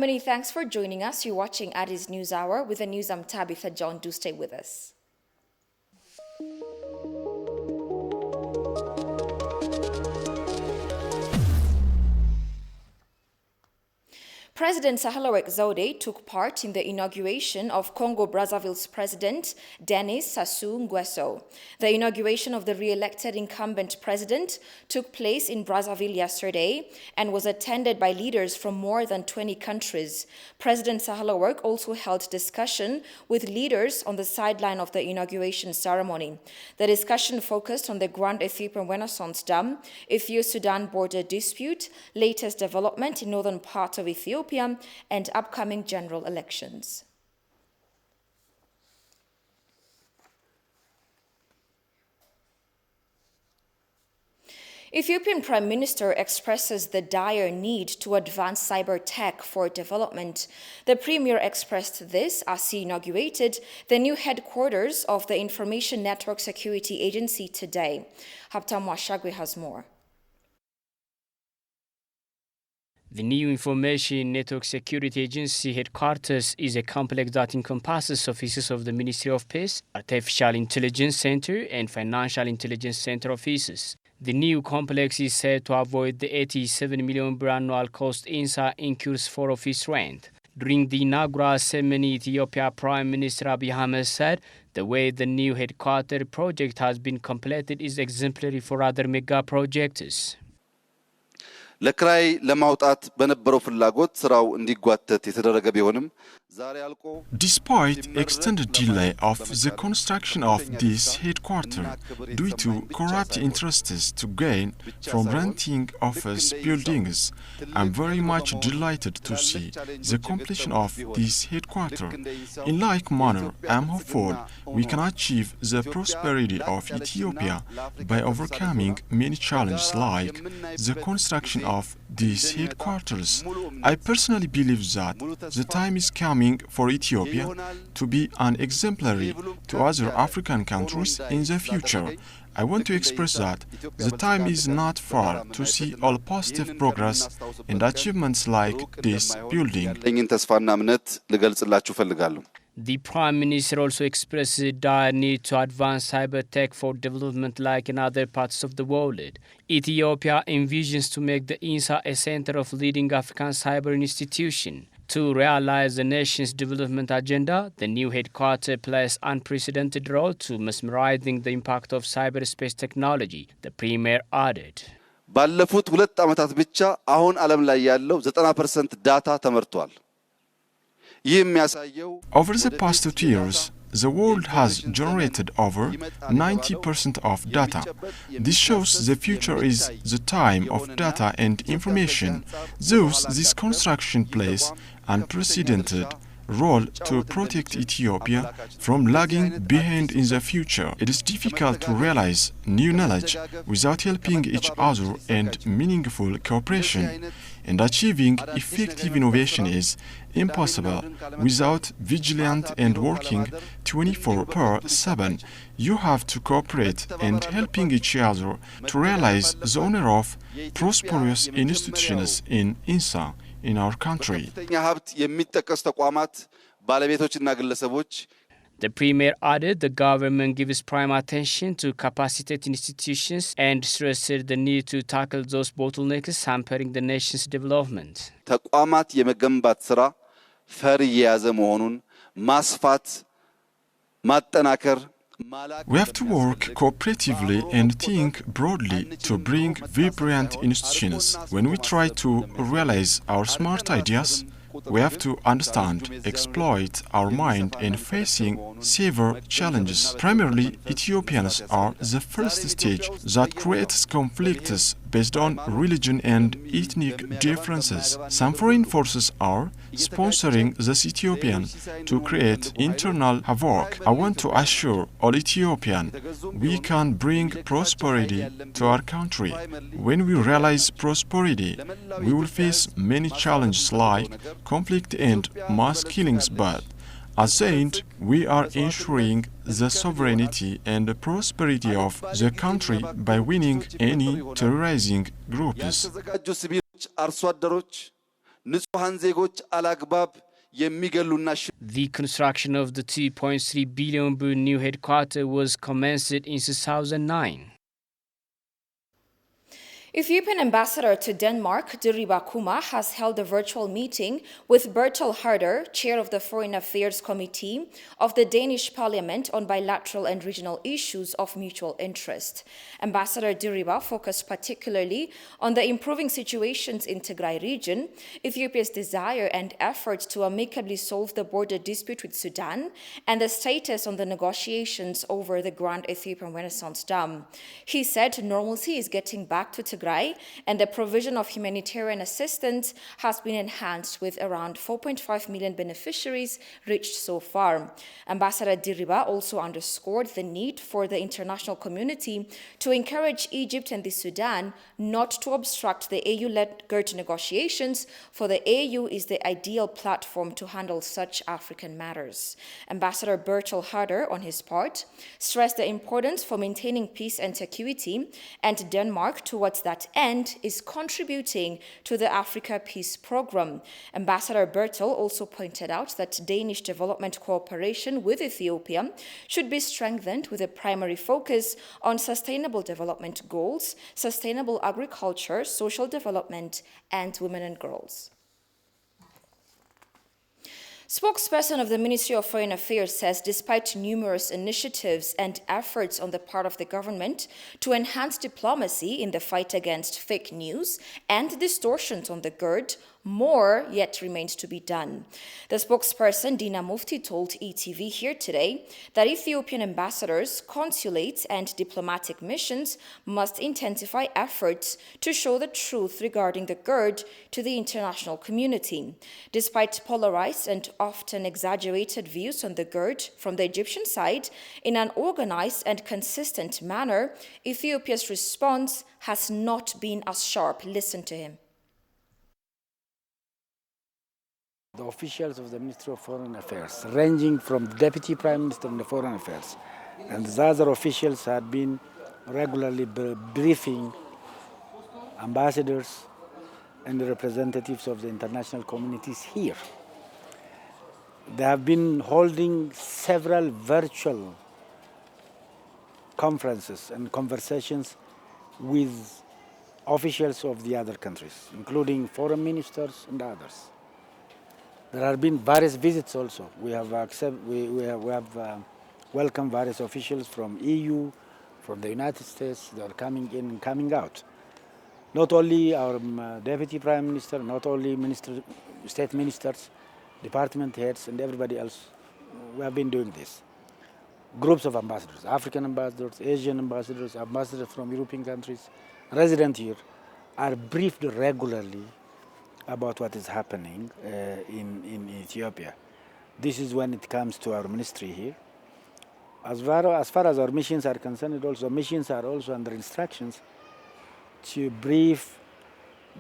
Many thanks for joining us. You're watching Addis News Hour. With the news, I'm Tabitha John. Do stay with us. President Sahle-Work Zewde took part in the inauguration of Congo-Brazzaville's president, Denis Sassou Nguesso. The inauguration of the re-elected incumbent president took place in Brazzaville yesterday and was attended by leaders from more than 20 countries. President Sahle-Work also held discussion with leaders on the sideline of the inauguration ceremony. The discussion focused on the Grand Ethiopian Renaissance Dam, Ethiopia-Sudan border dispute, latest development in northern part of Ethiopia, and upcoming general elections. Ethiopian Prime Minister expresses the dire need to advance cyber tech for development. The Premier expressed this as he inaugurated the new headquarters of the Information Network Security Agency today. Haptam Washagwe has more. The new Information Network Security Agency headquarters is a complex that encompasses offices of the Ministry of Peace, Artificial Intelligence Center, and Financial Intelligence Center offices. The new complex is said to avoid the 87 million annual cost INSA incurs for office rent. During the inaugural ceremony, Ethiopia Prime Minister Abiy Ahmed said the way the new headquarters project has been completed is exemplary for other mega projects. ለክራይ ለማውጣት በነበረው ፍላጎት ስራው እንዲጓተት የተደረገ ቢሆንም Despite extended delay of the construction of this headquarters due to corrupt interests to gain from renting office buildings, I'm very much delighted to see the completion of this headquarters. In like manner, I'm hopeful we can achieve the prosperity of Ethiopia by overcoming many challenges like the construction of these headquarters. I personally believe that the time is coming for Ethiopia to be an exemplary to other African countries in the future. I want to express that the time is not far to see all positive progress and achievements like this building. The Prime Minister also expressed the dire need to advance cyber tech for development like in other parts of the world. Ethiopia envisions to make the INSA a center of leading African cyber institution. To realize the nation's development agenda, the new headquarters plays unprecedented role to mesmerizing the impact of cyberspace technology, the Premier added. ባለፉት 2 ዓመታት ብቻ አሁን ዓለም ላይ ያለው 90% ዳታ ተመርቷል። Over the past 2 years, the world has generated over 90% of data. This shows the future is the time of data and information. Thus, this construction plays unprecedented role to protect Ethiopia from lagging behind in the future. It is difficult to realize new knowledge without helping each other and meaningful cooperation. And achieving effective innovation is impossible without vigilant and working 24/7. You have to cooperate and helping each other to realize the honor of prosperous institutions in INSA in our country. The Premier added the government gives prime attention to capacitate institutions and stressed the need to tackle those bottlenecks hampering the nation's development. ተቋማት የመገንባት ስራ ፈር የያዘ መሆኑን ማስፋት ማጠናከር We have to work cooperatively and think broadly to bring vibrant institutions. When we try to realize our smart ideas, we have to understand, exploit our mind in facing severe challenges. Primarily, Ethiopians are the first stage that creates conflicts based on religion and ethnic differences. Some foreign forces are sponsoring this Ethiopian to create internal havoc. I want to assure all Ethiopian we can bring prosperity to our country. When we realize prosperity, we will face many challenges like conflict and mass killings, but as the end, we are ensuring the sovereignty and the prosperity of the country by winning any terrorizing groups. ንጹሃን ዜጎች አላግባብ የሚገሉና The construction of the 2.3 billion new headquarters was commenced in 2009. Ethiopian ambassador to Denmark, Diriba Kuma, has held a virtual meeting with Bertel Haarder, chair of the Foreign Affairs Committee of the Danish Parliament on bilateral and regional issues of mutual interest. Ambassador Diriba focused particularly on the improving situations in Tigray region, Ethiopia's desire and efforts to amicably solve the border dispute with Sudan, and the status on the negotiations over the Grand Ethiopian Renaissance Dam. He said normalcy is getting back to Tigray, and the provision of humanitarian assistance has been enhanced with around 4.5 million beneficiaries reached so far. Ambassador Diriba also underscored the need for the international community to encourage Egypt and the Sudan not to obstruct the AU-led GERT negotiations, for the AU is the ideal platform to handle such African matters. Ambassador Bertel Haarder, on his part, stressed the importance for maintaining peace and security, and Denmark, towards that end, is contributing to the Africa Peace Program. Ambassador Bertel also pointed out that Danish development cooperation with Ethiopia should be strengthened with a primary focus on sustainable development goals, sustainable agriculture, social development, and women and girls. Spokesperson of the Ministry of Foreign Affairs says despite numerous initiatives and efforts on the part of the government to enhance diplomacy in the fight against fake news and distortions on the GERD, more yet remains to be done. The spokesperson, Dina Mufti, told ETV here today that Ethiopian ambassadors, consulates, and diplomatic missions must intensify efforts to show the truth regarding the GERD to the international community. Despite polarized and often exaggerated views on the GERD from the Egyptian side, in an organized and consistent manner, Ethiopia's response has not been as sharp. Listen to him. The officials of the Ministry of Foreign Affairs, ranging from the Deputy Prime Minister and the Foreign Affairs, and the other officials had been regularly briefing ambassadors and the representatives of the international communities here. They have been holding several virtual conferences and conversations with officials of the other countries, including foreign ministers and others. There have been various visits also. We have welcomed various officials from EU, from the United States. They are coming in and coming out. Not only our Deputy Prime Minister, not only state ministers, department heads, and everybody else. We have been doing this. Groups of ambassadors, African ambassadors, Asian ambassadors, ambassadors from European countries, resident here, are briefed regularly about what is happening in Ethiopia. This is when it comes to our ministry here. As far as our missions are concerned, also missions are also under instructions to brief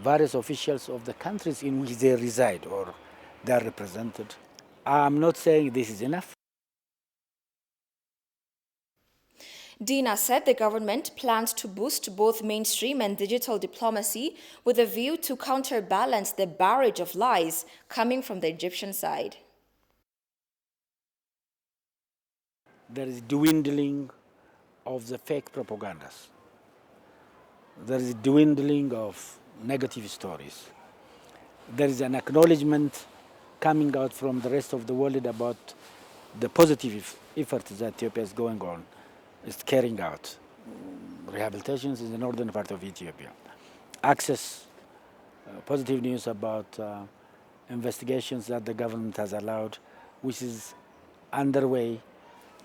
various officials of the countries in which they reside or they are represented. I'm not saying this is enough. Dina said the government plans to boost both mainstream and digital diplomacy with a view to counterbalance the barrage of lies coming from the Egyptian side. There is dwindling of the fake propagandas. There is dwindling of negative stories. There is an acknowledgement coming out from the rest of the world about the positive efforts that Ethiopia is going on, is carrying out. Rehabilitations in the northern part of Ethiopia. Access, positive news about investigations that the government has allowed, which is underway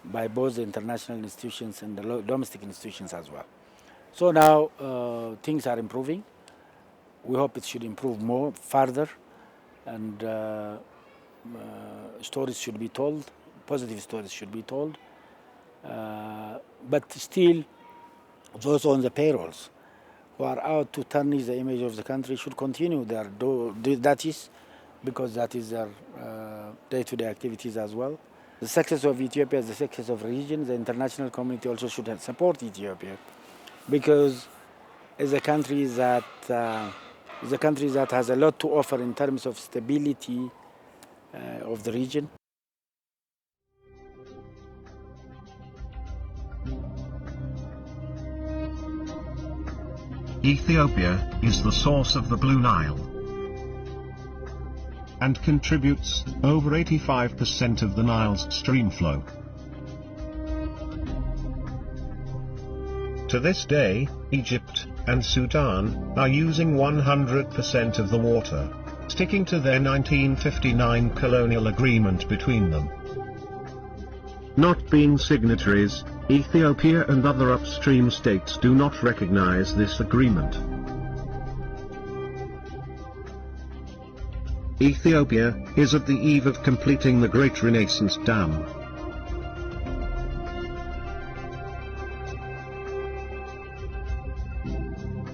by both the international institutions and the domestic institutions as well. So now things are improving. We hope it should improve more, further, and stories should be told, positive stories should be told. But still, those on the payrolls who are out to tarnish the image of the country should continue their duties, because that is their day-to-day activities as well. The success of Ethiopia is the success of the region. The international community also should support Ethiopia, because it's a country that It's a country that has a lot to offer in terms of stability of the region. Ethiopia is the source of the Blue Nile and contributes over 85% of the Nile's stream flow. To this day, Egypt and Sudan are using 100% of the water, sticking to their 1959 colonial agreement between them. Not being signatories, Ethiopia and other upstream states do not recognize this agreement. Ethiopia is at the eve of completing the Great Renaissance Dam.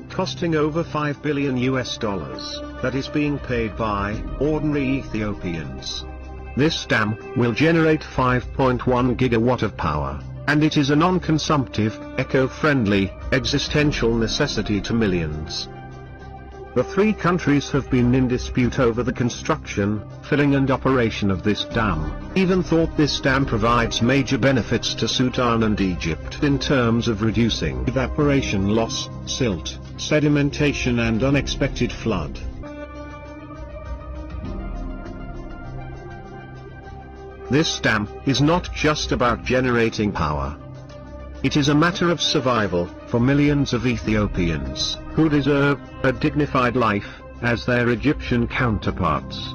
Costing over $5 billion that is being paid by ordinary Ethiopians. This dam will generate 5.1 gigawatt of power, and it is a non-consumptive, eco-friendly, existential necessity to millions. The three countries have been in dispute over the construction, filling and operation of this dam. Even thought this dam provides major benefits to Sudan and Egypt in terms of reducing evaporation loss, silt, sedimentation and unexpected flood. This dam is not just about generating power. It is a matter of survival for millions of Ethiopians who deserve a dignified life as their Egyptian counterparts.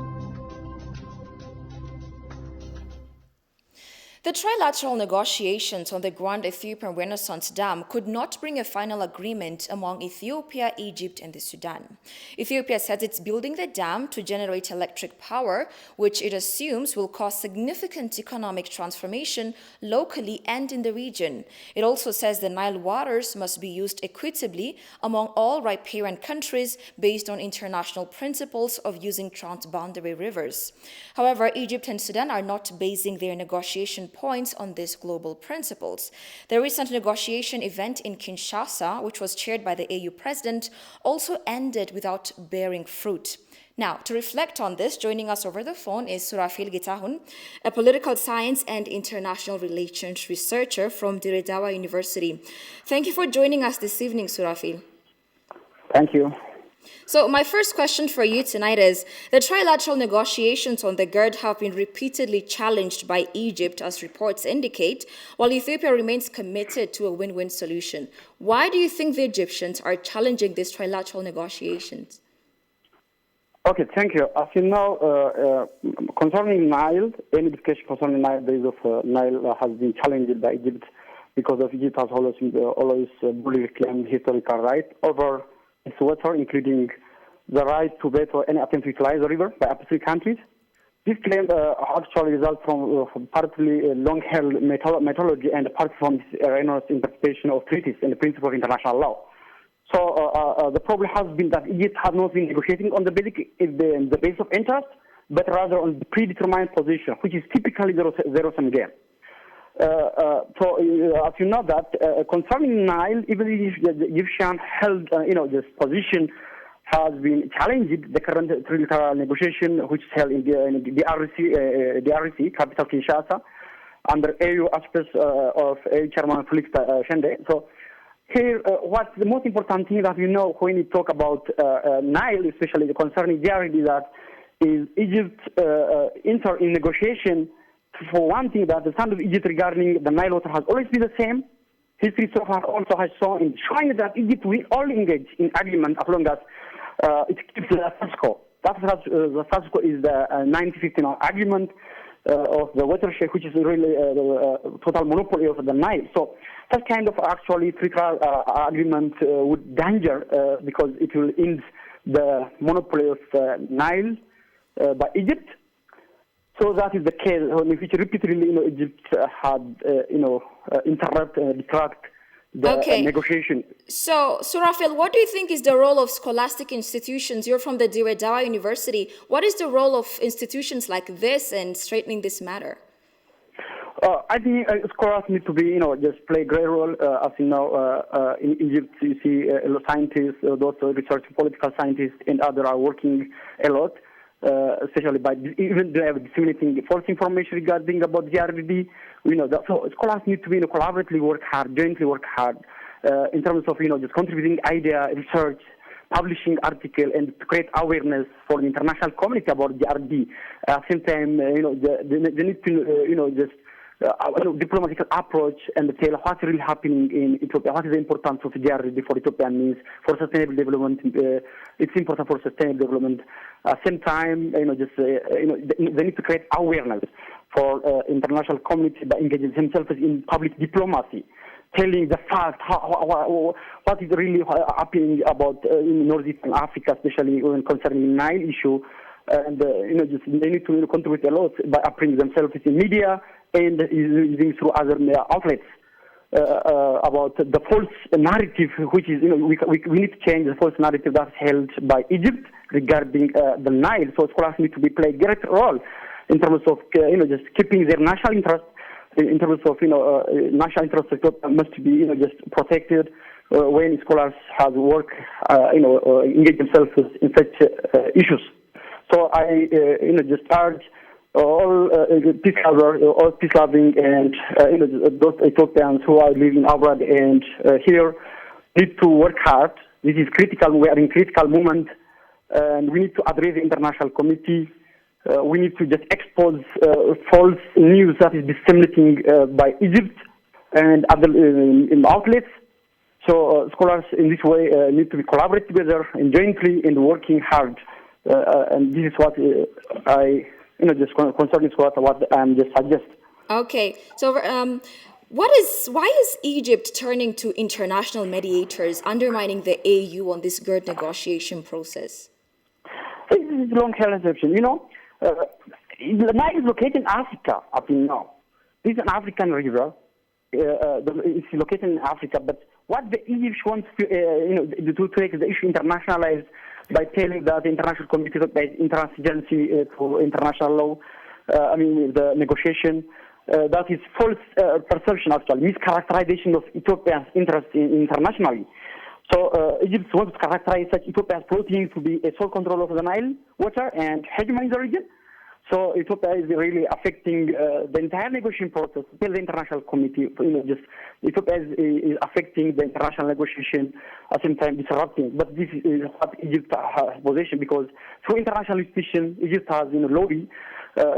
The trilateral negotiations on the Grand Ethiopian Renaissance Dam could not bring a final agreement among Ethiopia, Egypt, and the Sudan. Ethiopia says it's building the dam to generate electric power, which it assumes will cause significant economic transformation locally and in the region. It also says the Nile waters must be used equitably among all riparian countries based on international principles of using transboundary rivers. However, Egypt and Sudan are not basing their negotiation points on these global principles. The recent negotiation event in Kinshasa, which was chaired by the AU president, also ended without bearing fruit. Now, to reflect on this, joining us over the phone is Surafil Getahun, a political science and international relations researcher from Dire Dawa University. Thank you for joining us this evening, Surafil. Thank you. So my first question for you tonight is, the trilateral negotiations on the GERD have been repeatedly challenged by Egypt, as reports indicate, while Ethiopia remains committed to a win-win solution. Why do you think the Egyptians are challenging these trilateral negotiations? Okay, thank you. As you know, concerning Nile, any discussion concerning Nile, the use of Nile has been challenged by Egypt because of Egypt has always fully claimed historical right over its water, including the right to veto any attempt to utilize the river by upstream countries. This claim actually results from partly long-held methodology and partly from erroneous interpretation of treaties and the principle of international law. So the problem has been that Egypt has not been negotiating on the basis of interest, but rather on the predetermined position, which is typically zero-sum game. So, as you know that concerning Nile, even if the Egyptian held, this position has been challenged. The current trilateral negotiation, which is held in the DRC, capital Kinshasa, under AU auspices of AU Chairman Felix Tshisekedi. So, here, what's the most important thing that when you talk about Nile, especially concerning DRC, that is Egypt enter in negotiation. For one thing, that the stand of Egypt regarding the Nile water has always been the same. History so far also has shown that Egypt will only engage in agreement as long as it keeps the status quo. The status quo is the 1959 agreement of the watershed, which is really the total monopoly of the Nile. So that kind of actually trilateral agreement would danger because it will end the monopoly of Nile by Egypt. So that is the case, which repeatedly, Egypt had, interrupt and detract the negotiation. So, Surafil, what do you think is the role of scholastic institutions? You're from the Dire Dawa University. What is the role of institutions like this in straightening this matter? I think scholars need to be, just play a great role. As you know, in Egypt, you see a lot of scientists, those research political scientists, and others are working a lot, especially by even they have disseminating false information regarding about GRDD. So scholars need to be collaboratively work hard, jointly work hard in terms of just contributing idea, research, publishing article, and to create awareness for the international community about GRD. At the same time, they need to just diplomatic approach and tell what's really happening in Ethiopia, what is the importance of GRD for Ethiopia means for sustainable development. It's important for sustainable development. At the same time, they need to create awareness for international community by engaging themselves in public diplomacy, telling the fact what is really happening about in northeastern Africa, especially when concerning Nile issue, and they need to contribute a lot by appearing themselves in media and using through other outlets about the false narrative, which is we need to change the false narrative that's held by Egypt regarding the Nile. So scholars need to play a great role in terms of just keeping their national interest. In terms of national interest must be just protected when scholars have work engage themselves in such issues. So I just urge all peace loving and those Ethiopians who are living abroad and here need to work hard. This is critical. We are in critical moment, and we need to address the international community. We need to just expose false news that is disseminating by Egypt and other outlets. So scholars in this way need to be collaborate together and jointly and working hard. And this is what I, just concerning what I'm just suggest. Okay, so why is Egypt turning to international mediators, undermining the AU on this GERD negotiation process? This is long-term reception. The Nile is located in Africa up till now. This is an African river. It's located in Africa, but what the Egypt wants to take the issue internationalized by telling that the international community is intransigency to international law, the negotiation, that is false perception, actually, mischaracterization of Ethiopia's interest internationally. So Egypt wants to characterize such Ethiopia's plotting to be a sole control of the Nile water and hegemony in the region. So Ethiopia is really affecting the entire negotiation process. Tell the international community, Ethiopia is affecting the international negotiation at the same time disrupting. But this is what Egypt has position, because through international institutions, Egypt has lobby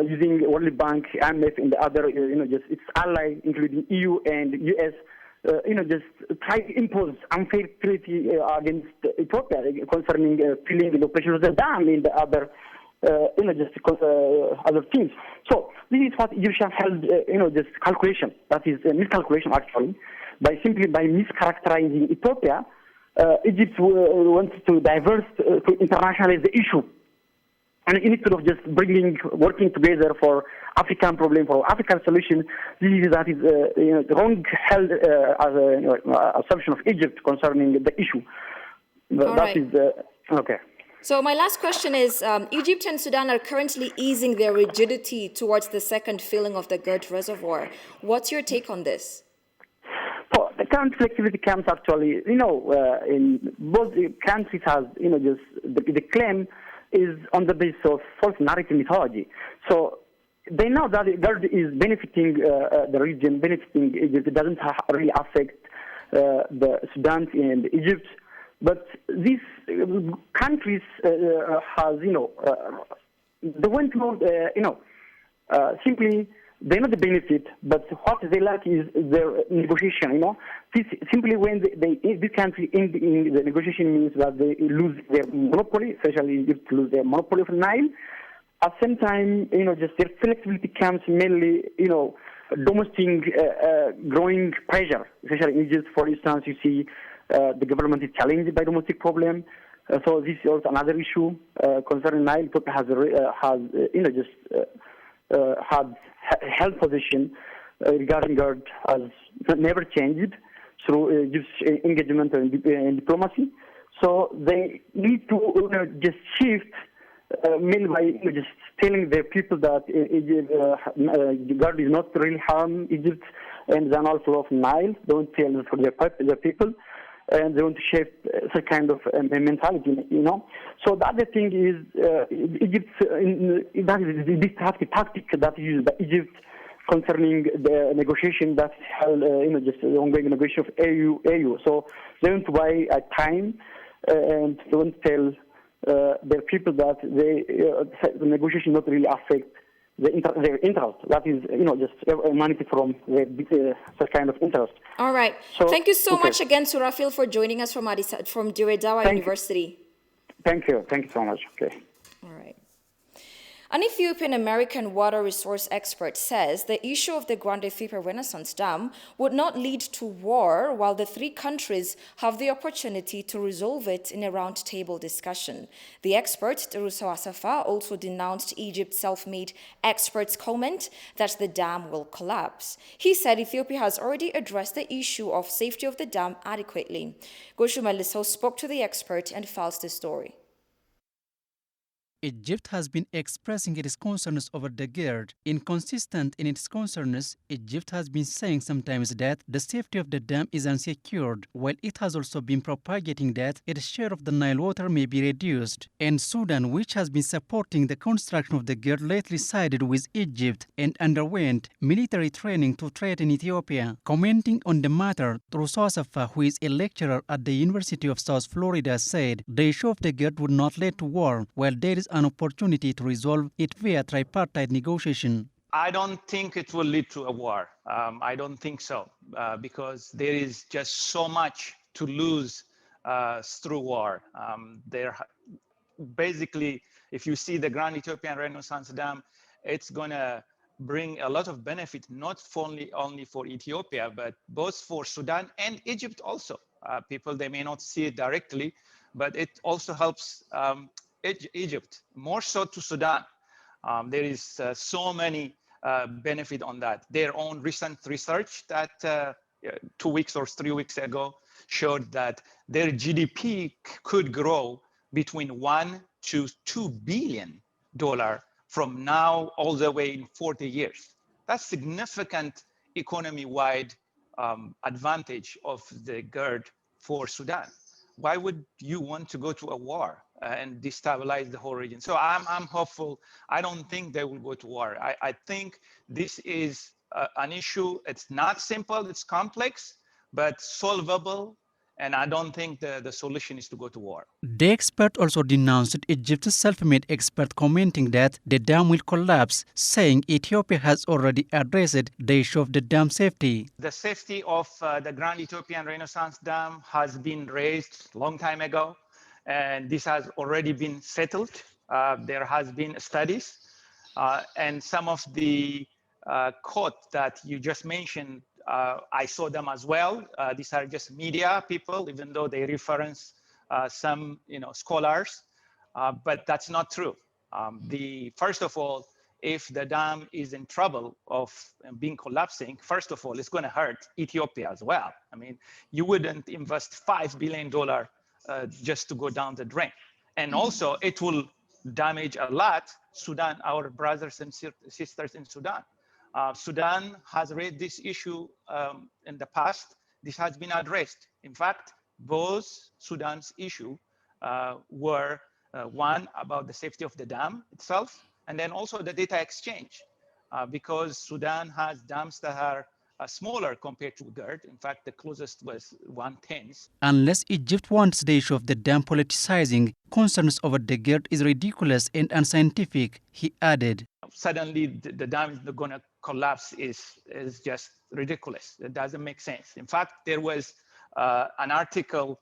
using World Bank, IMF, and the other its ally, including EU and US. Just try to impose unfair treaty against Ethiopia concerning filling the operation of the dam and the other other things. So this is what Egyptians held, just calculation. That is a miscalculation, actually. By mischaracterizing Ethiopia, Egypt wants to to internationalize the issue. And instead of just working together for African problem, for African solution, that is the wrong held as assumption of Egypt concerning the issue. Okay. So my last question is, Egypt and Sudan are currently easing their rigidity towards the second filling of the GERD reservoir. What's your take on this? So the current flexibility comes actually, in both countries has, just the claim is on the basis of false narrative mythology. So they know that GERD is benefiting the region, benefiting Egypt. It doesn't really affect the Sudan and Egypt. But these countries has, they want to, simply, they know the benefit, but what they lack is their negotiation, This, simply when this country in the negotiation means that they lose their monopoly, especially Egypt lose their monopoly of Nile. At the same time, just their flexibility comes mainly, domestic growing pressure, especially in Egypt, for instance, you see the government is challenged by domestic problem. So this is also another issue concerning Nile. Ethiopia has had held position regarding GERD has never changed through Egypt's engagement and diplomacy. So they need to just shift mainly by just telling the people that God is not really harm Egypt and the flow of Nile. Don't tell for the people, and they want to shape such kind of mentality, you know. So the other thing is Egypt. That is this tactic that is used by Egypt concerning the negotiation that held, just the ongoing negotiation of AU. So they want to buy time and they want to tell their people that the negotiation not really affect their interest. That is, just emanate from such kind of interest. All right. So, thank you so much again, Surafil, for joining us from Dire Dawa University. Thank you so much. Okay. All right. An Ethiopian-American water resource expert says the issue of the Grand Ethiopia Renaissance Dam would not lead to war, while the three countries have the opportunity to resolve it in a roundtable discussion. The expert, Teruso Asafa, also denounced Egypt's self-made expert's comment that the dam will collapse. He said Ethiopia has already addressed the issue of safety of the dam adequately. Goshu Meliso spoke to the expert and files the story. Egypt has been expressing its concerns over the GERD. Inconsistent in its concerns, Egypt has been saying sometimes that the safety of the dam is unsecured, while it has also been propagating that its share of the Nile water may be reduced. And Sudan, which has been supporting the construction of the GERD, lately sided with Egypt and underwent military training to threaten Ethiopia. Commenting on the matter, Teruso Asafa, who is a lecturer at the University of South Florida, said the issue of the GERD would not lead to war, while there is an opportunity to resolve it via tripartite negotiation. I don't think it will lead to a war. I don't think so, because there is just so much to lose through war. Basically, if you see the Grand Ethiopian Renaissance Dam, it's going to bring a lot of benefit, not only for Ethiopia, but both for Sudan and Egypt also. People, they may not see it directly, but it also helps Egypt, more so to Sudan. There is so many benefit on that. Their own recent research that 2 weeks or 3 weeks ago showed that their GDP could grow between $1 to $2 billion from now all the way in 40 years. That's significant economy-wide advantage of the GERD for Sudan. Why would you want to go to a war and destabilize the whole region? So I'm hopeful. I don't think they will go to war. I think this is an issue. It's not simple, it's complex, but solvable. And I don't think the solution is to go to war. The expert also denounced Egypt's self-made expert, commenting that the dam will collapse, saying Ethiopia has already addressed the issue of the dam safety. The safety of the Grand Ethiopian Renaissance Dam has been raised a long time ago, and this has already been settled. There has been studies, and some of the quotes that you just mentioned, I saw them as well. These are just media people, even though they reference some, scholars, but that's not true. First of all, if the dam is in trouble of being collapsing, first of all, it's going to hurt Ethiopia as well. I mean, you wouldn't invest $5 billion just to go down the drain. And also, it will damage a lot Sudan, our brothers and sisters in Sudan. Sudan has raised this issue in the past. This has been addressed. In fact, both Sudan's issue were one about the safety of the dam itself, and then also the data exchange, because Sudan has dams that are smaller compared to GERD. In fact, the closest was 1/10. Unless Egypt wants the issue of the dam politicizing, concerns over the GERD is ridiculous and unscientific, he added. Suddenly, the dam is going to collapse is just ridiculous. It doesn't make sense. In fact, there was an article,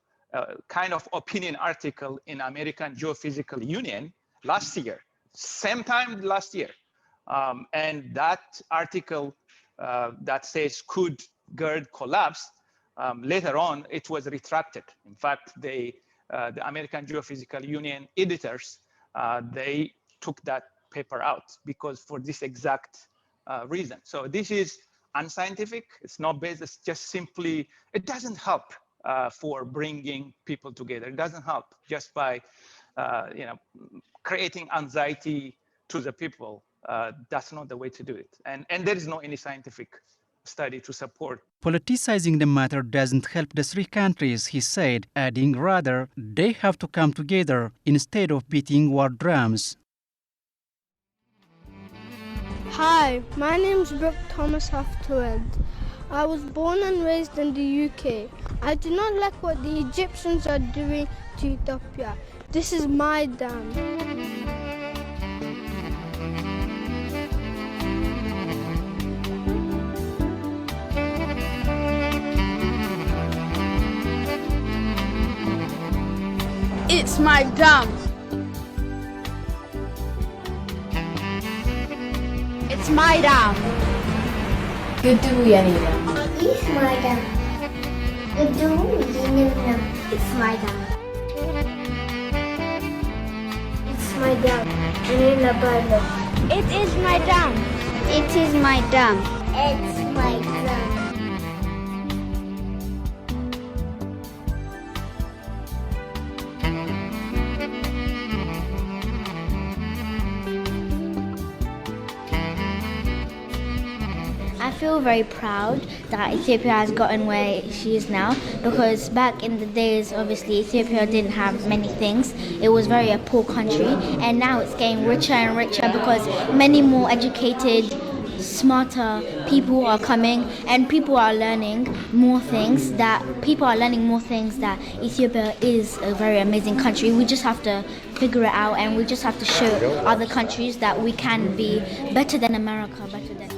kind of opinion article in American Geophysical Union last year, same time last year. And that article that says, could GERD collapse? Later on, it was retracted. In fact, the American Geophysical Union editors, they took that paper out because for this exact reason. So this is unscientific. It's not based. It's just simply, it doesn't help for bringing people together. It doesn't help just by creating anxiety to the people. That's not the way to do it. And there is no any scientific study to support. Politicizing the matter doesn't help the three countries, he said, adding rather they have to come together instead of beating war drums. Hi, my name's Brooke Thomas Haftweld. I was born and raised in the UK. I do not like what the Egyptians are doing to Ethiopia. This is my dam. It's my dam. It's my dam. It's my dam. It's my dam. It's my dam. It is my dam. It is my dam. It's my dam. I feel very proud that Ethiopia has gotten where she is now, because back in the days, obviously, Ethiopia didn't have many things. It was very a poor country, and now it's getting richer and richer because many more educated, smarter people are coming, and people are learning more things that Ethiopia is a very amazing country. We just have to figure it out, and we just have to show other countries that we can be better than America, better than